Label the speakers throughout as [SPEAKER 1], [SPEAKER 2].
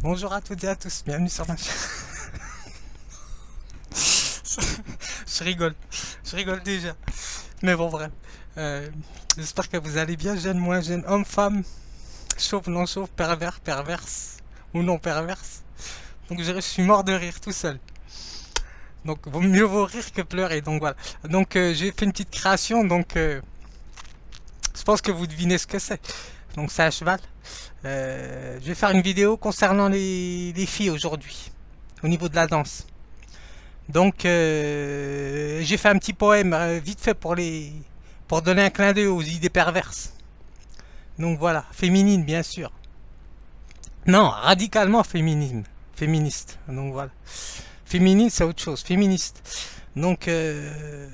[SPEAKER 1] Bonjour à toutes et à tous, bienvenue sur ma chaîne. Je rigole déjà. Mais bon, bref. J'espère que vous allez bien, jeunes, moins jeunes, hommes, femmes, chauves, non chauves, pervers, perverses ou non perverses. Donc je suis mort de rire tout seul. Donc mieux vaut rire que pleurer. Donc voilà. Donc j'ai fait une petite création. Donc je pense que vous devinez ce que c'est. Donc c'est à cheval. Je vais faire une vidéo concernant les filles aujourd'hui, au niveau de la danse. Donc j'ai fait un petit poème vite fait pour donner un clin d'œil aux idées perverses. Donc voilà, féminine bien sûr. Non, radicalement féministe. Donc voilà. Féminine c'est autre chose, féministe. Donc je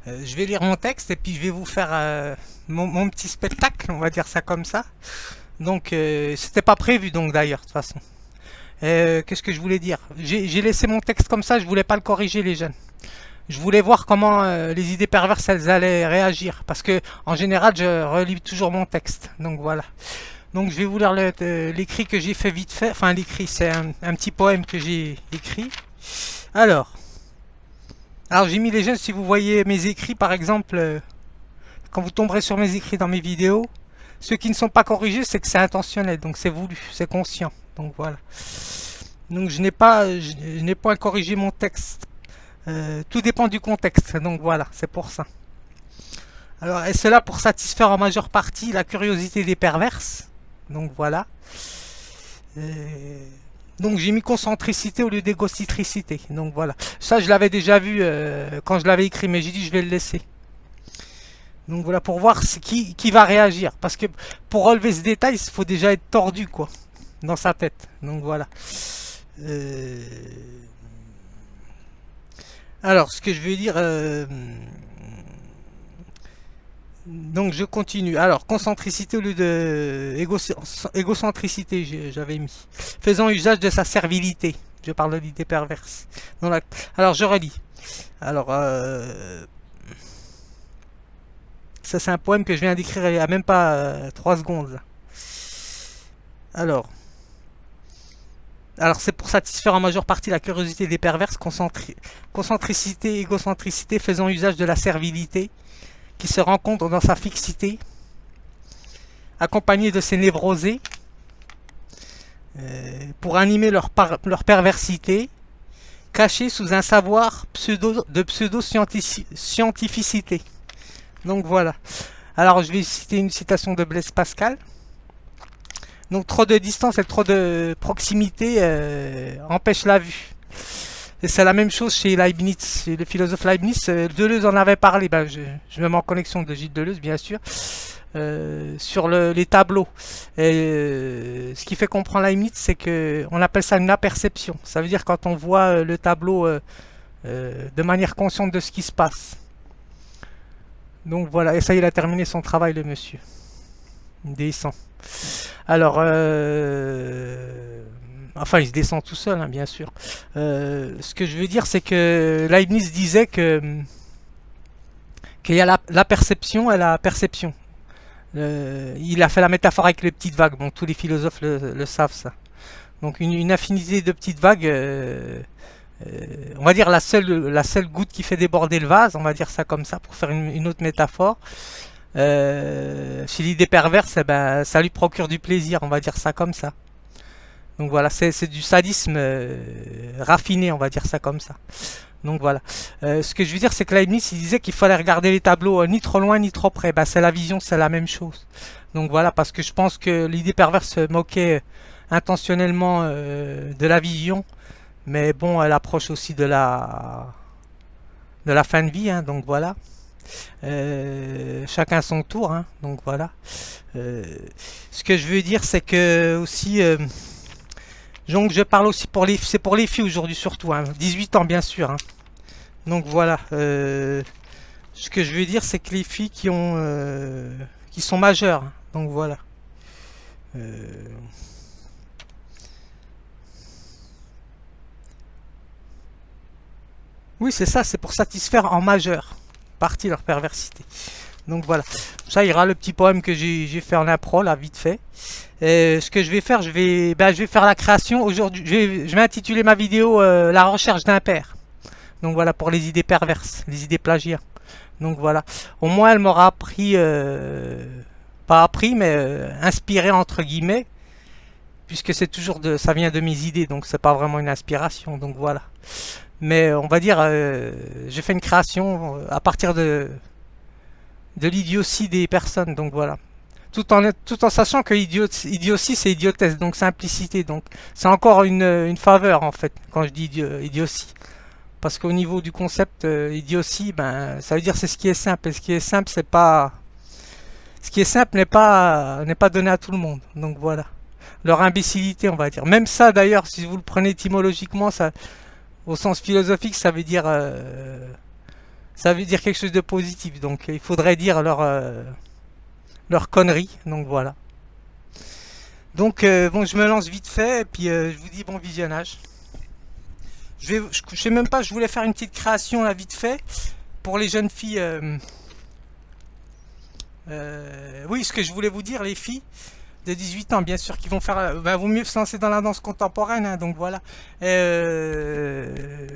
[SPEAKER 1] vais lire mon texte et puis je vais vous faire mon petit spectacle, on va dire ça comme ça. Donc c'était pas prévu donc d'ailleurs de toute façon. Qu'est-ce que je voulais dire? J'ai laissé mon texte comme ça, je voulais pas le corriger les jeunes. Je voulais voir comment les idées perverses elles allaient réagir. Parce que en général je relis toujours mon texte. Donc voilà. Donc je vais vous lire l'écrit que j'ai fait vite fait. Enfin l'écrit c'est un petit poème que j'ai écrit. Alors j'ai mis les jeunes, si vous voyez mes écrits par exemple, quand vous tomberez sur mes écrits dans mes vidéos, ceux qui ne sont pas corrigés c'est que c'est intentionnel. Donc c'est voulu, c'est conscient. Donc voilà. Donc je n'ai pas corrigé mon texte. Tout dépend du contexte. Donc voilà, c'est pour ça. Alors, et cela pour satisfaire en majeure partie la curiosité des perverses. Donc voilà. Donc j'ai mis concentricité au lieu d'égocentricité. Donc voilà. Ça je l'avais déjà vu quand je l'avais écrit, mais j'ai dit je vais le laisser. Donc voilà, pour voir qui va réagir. Parce que pour relever ce détail, il faut déjà être tordu quoi, dans sa tête. Donc voilà. Alors, ce que je veux dire... donc je continue. Alors, concentricité au lieu de égocentricité, j'avais mis. Faisant usage de sa servilité. Je parle de l'idée perverse. Alors, je relis. Alors, ça c'est un poème que je viens d'écrire il n'y a même pas 3 secondes. Alors c'est pour satisfaire en majeure partie la curiosité des perverses, concentricité, égocentricité, faisant usage de la servilité, qui se rencontre dans sa fixité, accompagnée de ses névrosés, pour animer leur perversité, cachée sous un savoir de pseudo-scientificité. Donc voilà. Alors je vais citer une citation de Blaise Pascal. Donc trop de distance et trop de proximité empêche la vue. Et c'est la même chose chez Leibniz, chez le philosophe Leibniz. Deleuze en avait parlé, je me mets en connexion de Gilles Deleuze bien sûr, sur les tableaux. Et ce qui fait comprendre Leibniz, c'est que on appelle ça une aperception. Ça veut dire quand on voit le tableau de manière consciente de ce qui se passe. Donc voilà, et ça il a terminé son travail le monsieur. Il descend. Alors, enfin il se descend tout seul, hein, bien sûr. Ce que je veux dire, c'est que Leibniz disait qu'il y a la perception et la perception. Il a fait la métaphore avec les petites vagues. Bon, tous les philosophes le savent ça. Donc une infinité de petites vagues. On va dire la seule goutte qui fait déborder le vase, on va dire ça comme ça pour faire une autre métaphore. Chez l'idée perverse, ça lui procure du plaisir, on va dire ça comme ça. Donc voilà, c'est du sadisme raffiné, on va dire ça comme ça. Donc voilà. Ce que je veux dire, c'est que Leibniz il disait qu'il fallait regarder les tableaux ni trop loin ni trop près. C'est la vision, c'est la même chose. Donc voilà, parce que je pense que l'idée perverse se moquait intentionnellement de la vision. Mais bon, elle approche aussi de la fin de vie, hein, donc voilà. Chacun son tour, hein, donc voilà. Ce que je veux dire, c'est que aussi, donc je parle aussi c'est pour les filles aujourd'hui surtout, hein, 18 ans bien sûr. Hein. Donc voilà. Ce que je veux dire, c'est que les filles qui sont majeures, hein, donc voilà. Oui, c'est ça, c'est pour satisfaire en majeure partie leur perversité. Donc voilà, ça ira le petit poème que j'ai fait en impro là vite fait. Et ce que je vais faire, je vais faire la création aujourd'hui. Je vais intituler ma vidéo La recherche d'un père. Donc voilà, pour les idées perverses, les idées plagiat. Donc voilà, au moins elle m'aura appris, pas appris, mais inspiré entre guillemets, puisque c'est toujours ça vient de mes idées, donc c'est pas vraiment une inspiration. Donc voilà. Mais on va dire, j'ai fait une création à partir de l'idiotie des personnes. Donc voilà. Tout en sachant que idiotie c'est idiotesse, donc simplicité. Donc c'est encore une faveur en fait quand je dis idiotie. Parce qu'au niveau du concept idiotie, ben ça veut dire c'est ce qui est simple. Et ce qui est simple, c'est pas. Ce qui est simple n'est pas donné à tout le monde. Donc voilà. Leur imbécilité, on va dire. Même ça d'ailleurs, si vous le prenez étymologiquement, ça, au sens philosophique, ça veut dire quelque chose de positif. Donc il faudrait dire leur connerie. Donc voilà. Donc bon, je me lance vite fait et puis je vous dis bon visionnage. Je sais même pas, je voulais faire une petite création là vite fait pour les jeunes filles. Oui, ce que je voulais vous dire, les filles de 18 ans, bien sûr, qui vont faire. Vaut mieux se lancer dans la danse contemporaine, hein, donc voilà.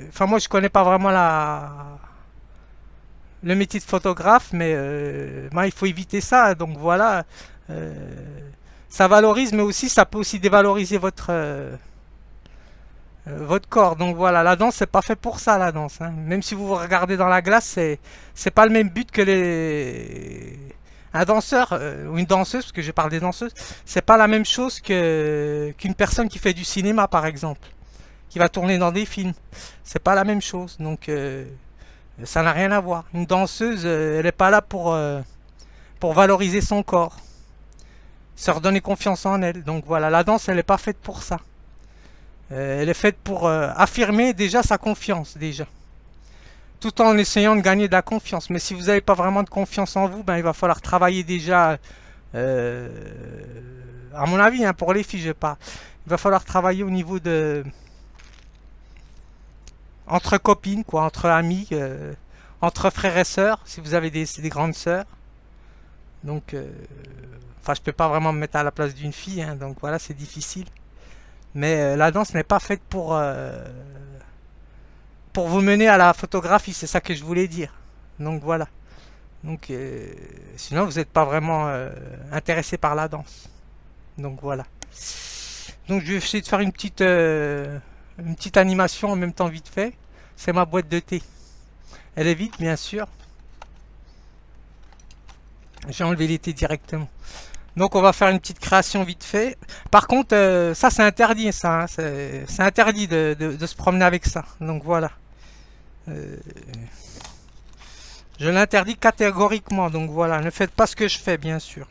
[SPEAKER 1] Enfin, moi, je connais pas vraiment le métier de photographe, mais il faut éviter ça, donc voilà. Euh, Ça valorise, mais aussi, ça peut aussi dévaloriser votre corps. Donc voilà, la danse, c'est pas fait pour ça, la danse. Hein. Même si vous vous regardez dans la glace, c'est pas le même but que un danseur ou une danseuse, parce que je parle des danseuses, c'est pas la même chose qu'une personne qui fait du cinéma, par exemple, qui va tourner dans des films. C'est pas la même chose. Donc ça n'a rien à voir. Une danseuse, elle est pas là pour valoriser son corps, se redonner confiance en elle. Donc voilà, la danse, elle est pas faite pour ça. Elle est faite pour affirmer déjà sa confiance, déjà. Tout en essayant de gagner de la confiance. Mais si vous n'avez pas vraiment de confiance en vous, ben, il va falloir travailler déjà, euh, à mon avis, hein, pour les filles, je pas. Il va falloir travailler au niveau de... entre copines, quoi, entre amis, entre frères et sœurs, si vous avez des grandes sœurs. Donc, enfin, je peux pas vraiment me mettre à la place d'une fille, hein, donc voilà, c'est difficile. Mais la danse n'est pas faite pour vous mener à la photographie, c'est ça que je voulais dire. Donc voilà. Donc sinon vous n'êtes pas vraiment intéressé par la danse. Donc voilà. Donc je vais essayer de faire une petite animation en même temps vite fait. C'est ma boîte de thé. Elle est vide bien sûr. J'ai enlevé les thés directement. Donc on va faire une petite création vite fait. Par contre, ça c'est interdit, ça. Hein. C'est interdit de se promener avec ça. Donc voilà. Euh, je l'interdis catégoriquement. Donc voilà, ne faites pas ce que je fais, bien sûr.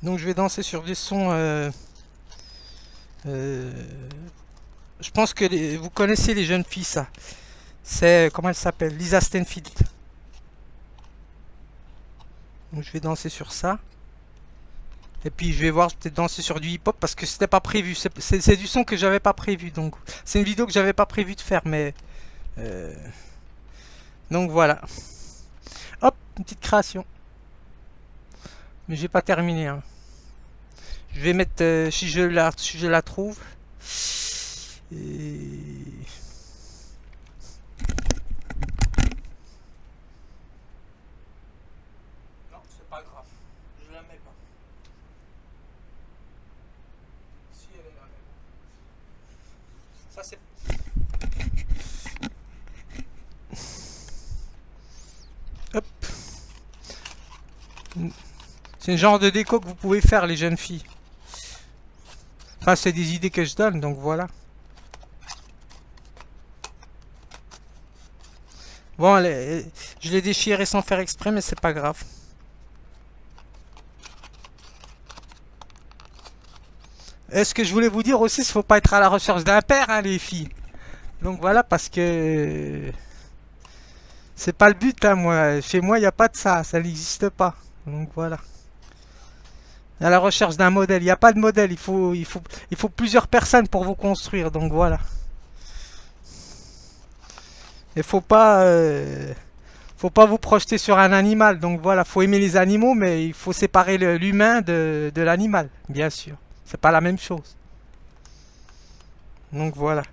[SPEAKER 1] Donc je vais danser sur des sons. Euh, je pense que vous connaissez les jeunes filles, ça. C'est, comment elle s'appelle? Lisa Stanfield. Donc je vais danser sur ça. Et puis je vais voir peut-être danser sur du hip-hop parce que c'était pas prévu. C'est du son que j'avais pas prévu. Donc c'est une vidéo que j'avais pas prévu de faire. Mais donc voilà. Hop, une petite création. Mais j'ai pas terminé. Hein. Je vais mettre si je la trouve. Et... Non, c'est pas grave. Je la mets pas. Si elle est là. Ça c'est. Hop. C'est le genre de déco que vous pouvez faire les jeunes filles. Enfin c'est des idées que je donne donc voilà. Bon, je l'ai déchiré sans faire exprès, mais c'est pas grave. Ce que je voulais vous dire aussi, il faut pas être à la recherche d'un père, hein, les filles. Donc voilà, parce que C'est pas le but, hein, moi. Chez moi, il n'y a pas de ça. Ça n'existe pas. Donc voilà. À la recherche d'un modèle. Il n'y a pas de modèle. Il faut plusieurs personnes pour vous construire. Donc voilà. Il faut pas vous projeter sur un animal. Donc voilà, faut aimer les animaux, mais il faut séparer l'humain de l'animal, bien sûr. C'est pas la même chose. Donc voilà.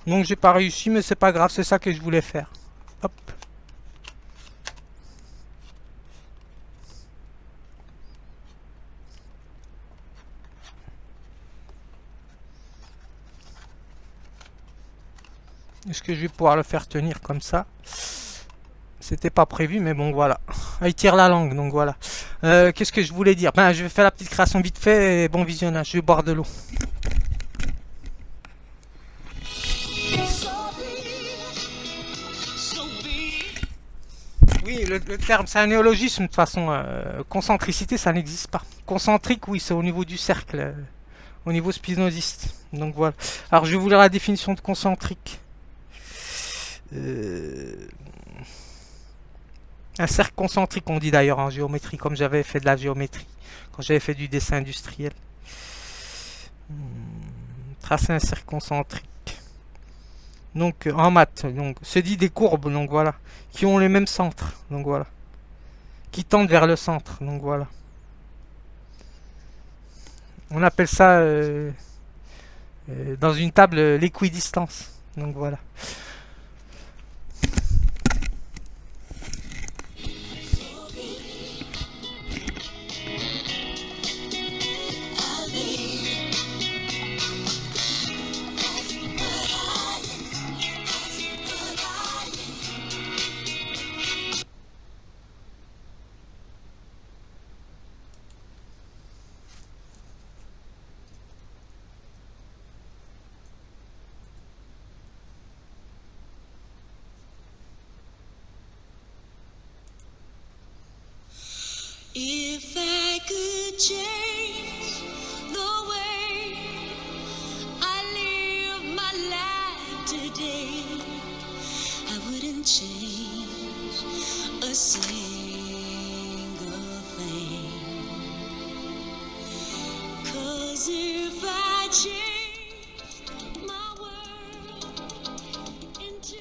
[SPEAKER 1] Donc j'ai pas réussi, mais c'est pas grave, c'est ça que je voulais faire. Hop. Est-ce que je vais pouvoir le faire tenir comme ça? C'était pas prévu, mais bon, voilà. Ah, il tire la langue, donc voilà. Qu'est-ce que je voulais dire? Ben, je vais faire la petite création vite fait et bon visionnage. Je vais boire de l'eau. Oui, le terme, c'est un néologisme de toute façon. Concentricité, ça n'existe pas. Concentrique, oui, c'est au niveau du cercle, au niveau spinoziste. Donc voilà. Alors, je vais vous lire la définition de concentrique. Un cercle concentrique, on dit d'ailleurs en géométrie, comme j'avais fait de la géométrie, quand j'avais fait du dessin industriel. Tracer un cercle concentrique. Donc en maths, donc se dit des courbes, donc voilà, qui ont les mêmes centres, donc voilà, qui tendent vers le centre, donc voilà. On appelle ça dans une table l'équidistance, donc voilà.
[SPEAKER 2] If I could change the way I live my life today, I wouldn't change a single thing. 'Cause if I changed my world into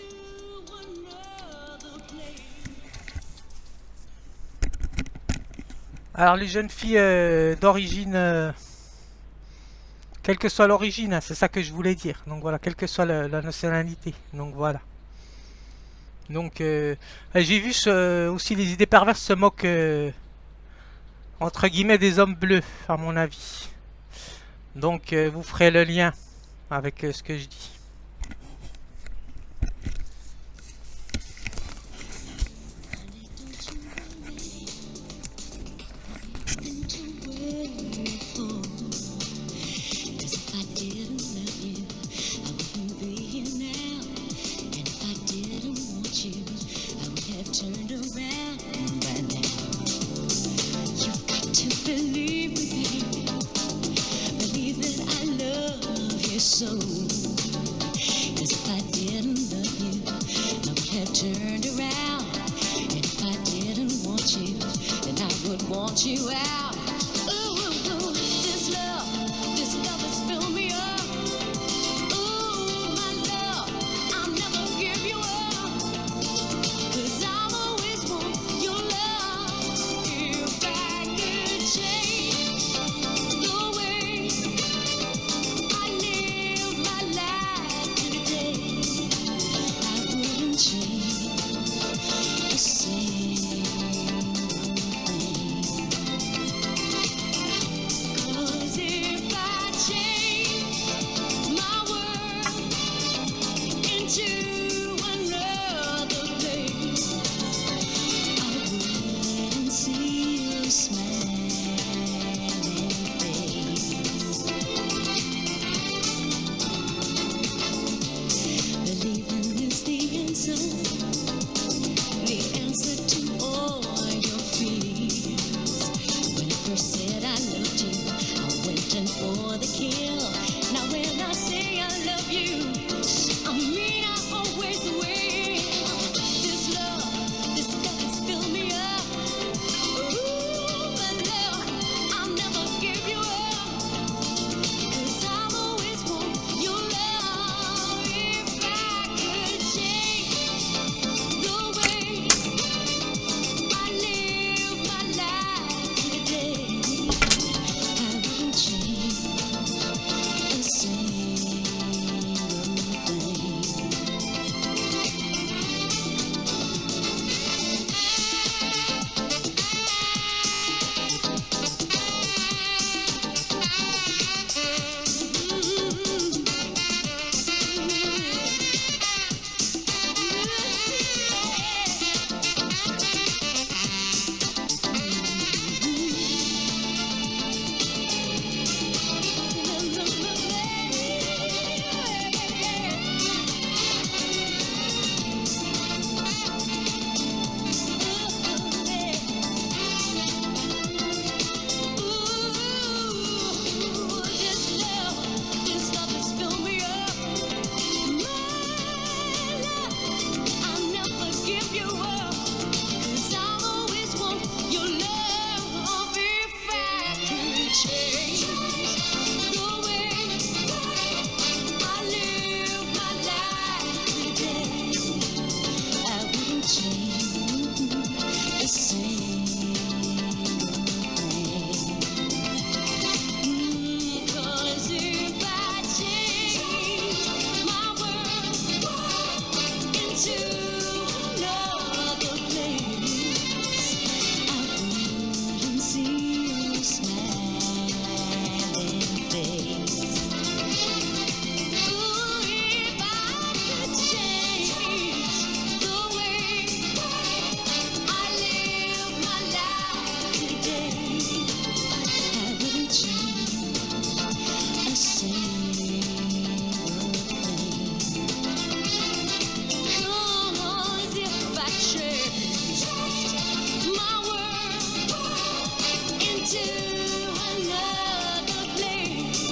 [SPEAKER 2] another place.
[SPEAKER 1] Alors les jeunes filles d'origine, quelle que soit l'origine, hein, c'est ça que je voulais dire. Donc voilà, quelle que soit la nationalité. Donc voilà. Donc j'ai vu aussi les idées perverses se moquent entre guillemets des hommes bleus, à mon avis. Donc vous ferez le lien avec ce que je dis.
[SPEAKER 2] So, 'cause if I didn't love you, I would have turned around. And if I didn't want you, then I would want you out. Ooh, this love has filled me up. Ooh, my love, I'll never give you up. 'Cause I'll always want your love. If I could change the way I live my life today, I wouldn't change a single thing. 'Cause if I change my world into another place, I wouldn't see your smiling face. Believing is the answer to all your fears. When I first said I loved you, I went in for the kill. Now when I say I love you, I mean I always will. This love change the way I live my life today, I wouldn't change a single thing. 'Cause if I change my world into another place, I wouldn't see your smiling face. Ooh, if I could change the way I live my life today, I wouldn't change a single thing. 'Cause if I change my world into another place,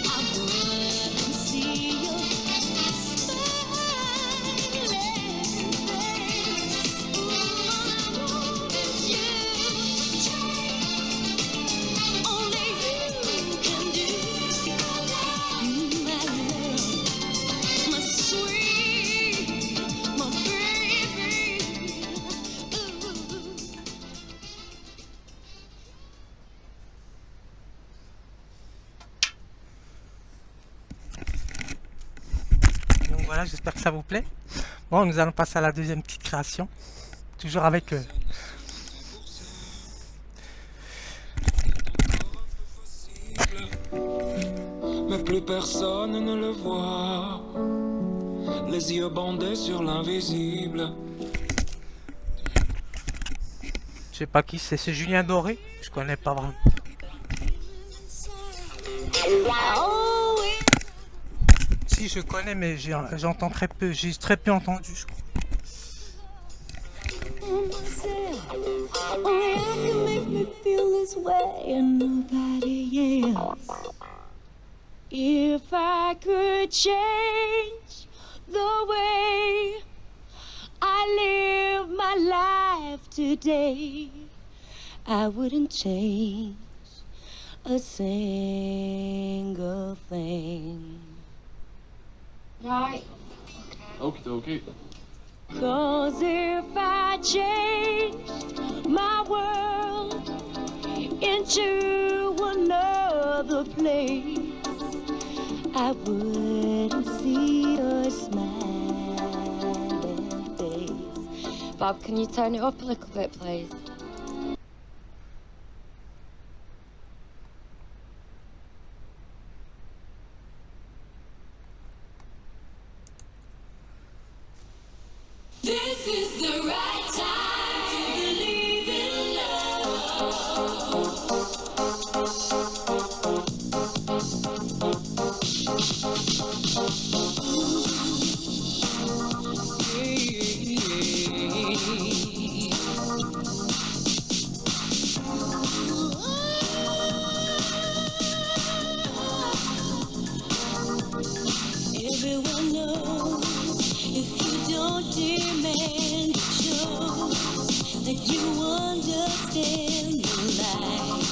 [SPEAKER 2] I wouldn't see your smiling face. Ooh, it's you, only you can do my love, my sweet, my baby. Ooh.
[SPEAKER 1] Donc voilà, j'espère que ça vous plaît. Bon, nous allons passer à la deuxième petite création. Toujours avec
[SPEAKER 3] Mais plus personne ne le voit. Les yeux bandés sur l'invisible.
[SPEAKER 1] je sais pas qui c'est Julien Doré. Je connais pas vraiment. Si je connais, mais j'entends très peu. J'ai très peu entendu, je crois.
[SPEAKER 2] Only I can make me feel this way and nobody else. If I could change the way I live my life today, I wouldn't change a single thing.
[SPEAKER 4] Right.
[SPEAKER 3] Okie dokie.
[SPEAKER 2] 'Cause if I changed my world into another place, I wouldn't see your smiling face.
[SPEAKER 4] Bob, can you turn it up a little bit, please?
[SPEAKER 2] This is the right time to believe in Everyone knows if you don't demand it shows that you understand the light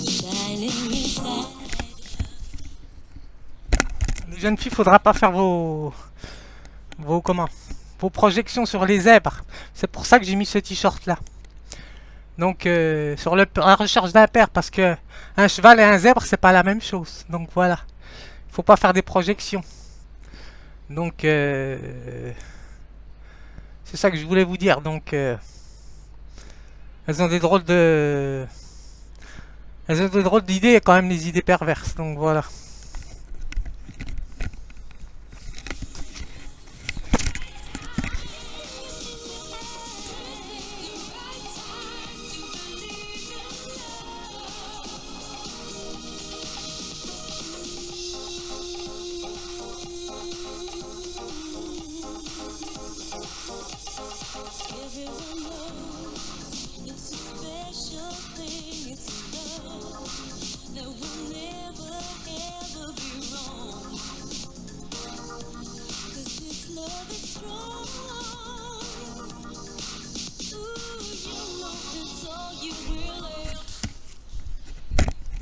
[SPEAKER 2] shining inside.
[SPEAKER 1] Les jeunes filles, faudra pas faire vos projections sur les zèbres. C'est pour ça que j'ai mis ce t-shirt là. Donc sur la recherche d'un père, parce que un cheval et un zèbre c'est pas la même chose. Donc voilà, faut pas faire des projections. Donc c'est ça que je voulais vous dire. Donc elles ont des drôles d'idées, et quand même des idées perverses. Donc voilà.
[SPEAKER 2] Everyone knows it's a special thing. It's a love that will never ever be wrong. 'Cause this love is strong. Ooh, you know it's all you really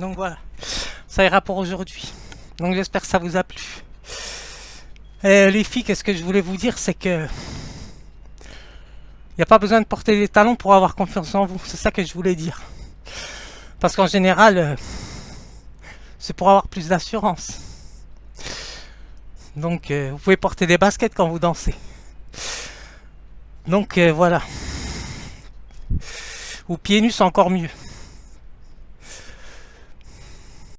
[SPEAKER 1] Donc voilà, ça ira pour aujourd'hui. Donc j'espère que ça vous a plu. Et les filles, qu'est-ce que je voulais vous dire, c'est que il n'y a pas besoin de porter des talons pour avoir confiance en vous. C'est ça que je voulais dire. Parce qu'en général, c'est pour avoir plus d'assurance. Donc vous pouvez porter des baskets quand vous dansez. Donc voilà. Ou pieds nus, c'est encore mieux.